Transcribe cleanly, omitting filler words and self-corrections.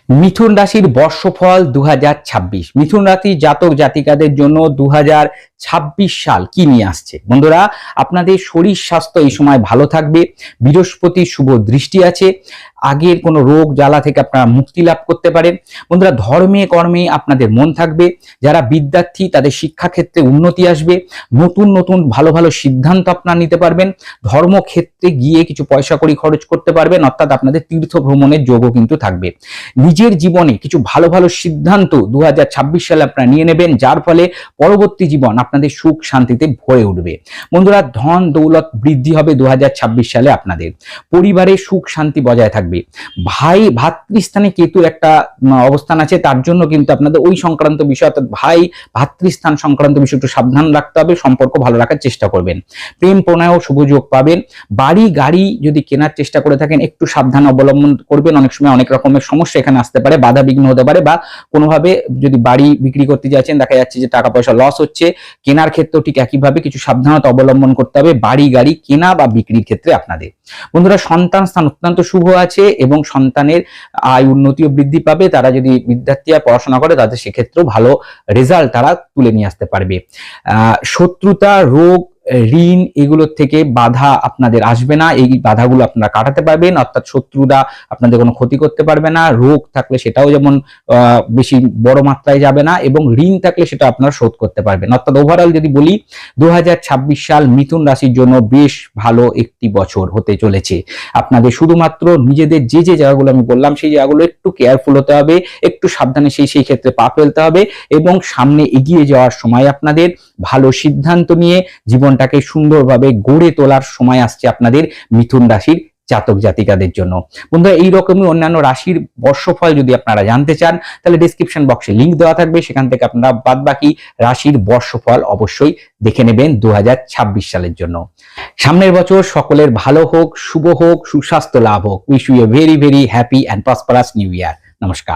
মিথুন রাশির বর্ষফল 2026। মিথুন রাশির জাতক জাতিকাদের জন্য 2026 সাল কি নিয়ে আসছে বন্ধুরা? আপনাদের শরীর স্বাস্থ্য এই সময় ভালো থাকবে। বৃহস্পতির শুভ দৃষ্টি আছে। আগের কোনো রোগ জ্বালা থেকে আপনারা মুক্তি লাভ করতে পারেন। বন্ধুরা, ধর্মে কর্মে আপনাদের মন থাকবে। যারা বিদ্যার্থী তাদের শিক্ষাক্ষেত্রে উন্নতি আসবে। নতুন নতুন ভালো ভালো সিদ্ধান্ত আপনারা নিতে পারবেন। ধর্মক্ষেত্রে গিয়ে কিছু পয়সা কড়ি খরচ করতে পারবেন, অর্থাৎ আপনাদের তীর্থ ভ্রমণের যোগও কিন্তু থাকবে। নিজের জীবনে কিছু ভালো ভালো সিদ্ধান্ত 2026 সালে আপনারা নিয়ে নেবেন, যার ফলে পরবর্তী জীবন আপনাদের সুখ শান্তিতে ভরে উঠবে। বন্ধুরা, ধন দৌলত বৃদ্ধি হবে 2026 সালে। আপনাদের পরিবারে সুখ শান্তি বজায় থাকবে। ভাই ভাতৃস্থানে কেতুর একটা অবস্থান আছে, তার জন্য কিন্তু আপনাদের ওই সংক্রান্ত বিষয়, অর্থাৎ ভাই ভাতৃস্থান সংক্রান্ত বিষয় একটু সাবধান রাখতে হবে। সম্পর্ক ভালো রাখার চেষ্টা করবেন। প্রেম প্রণয়েও শুভ যোগ পাবেন। বাড়ি গাড়ি যদি কেনার চেষ্টা করে থাকেন একটু সাবধান অবলম্বন করবেন। অনেক সময় অনেক রকমের সমস্যা এখানে আসতে পারে, বাধা বিঘ্ন হতে পারে, বা কোনোভাবে যদি বাড়ি বিক্রি করতে যাচ্ছেন দেখা যাচ্ছে যে টাকা পয়সা লস হচ্ছে, কেনার ক্ষেত্রেও ঠিক একইভাবে কিছু সাবধানতা অবলম্বন করতে হবে বাড়ি গাড়ি কেনা বা বিক্রির ক্ষেত্রে আপনাদের। বন্ধুরা, সন্তান স্থান অত্যন্ত শুভ আছে এবং সন্তানের আয় উন্নতি ও বৃদ্ধি পাবে। তারা যদি বিদ্যার্থীরা পড়াশোনা করে তাদের সেক্ষেত্রেও ভালো রেজাল্ট তারা তুলে নিয়ে আসতে পারবে। শত্রুতা, রোগ, ঋণ এগুলোর থেকে বাধা আপনাদের আসবে না। এই বাধাগুলো আপনারা কাটাতে পারবেন, অর্থাৎ শত্রুরা আপনাদের কোনো ক্ষতি করতে পারবে না। রোগ থাকলে সেটাও যেমন বেশি বড় মাত্রায় যাবে না, এবং ঋণ থাকলে সেটা আপনারা শোধ করতে পারবেন। অর্থাৎ ওভারঅল যদি বলি 2026 সাল মিথুন রাশির জন্য বেশ ভালো একটি বছর হতে চলেছে। আপনাদের শুধুমাত্র নিজেদের যে যে জায়গাগুলো আমি বললাম সেই জায়গাগুলো একটু কেয়ারফুল হতে হবে, একটু সাবধানে সেই ক্ষেত্রে পা ফেলতে হবে, এবং সামনে এগিয়ে যাওয়ার সময় আপনাদের ভালো সিদ্ধান্ত নিয়ে জীবনটাকে সুন্দরভাবে গড়ে তোলার সময় আসছে আপনাদের মিথুন রাশির জাতক জাতিকাদের জন্য। বন্ধুরা, এইরকমই অন্যান্য রাশির বর্ষফল যদি আপনারা জানতে চান তাহলে ডেসক্রিপশন বক্সে লিংক দেওয়া থাকবে, সেখান থেকে আপনারা বাদবাকি রাশির বর্ষফল অবশ্যই দেখে নেবেন 2026 সালের জন্য। সামনের বছর সকলের ভালো হোক, শুভ হোক, সুস্বাস্থ্য লাভ হোক। Wish you a very very happy and prosperous new year. নমস্কার।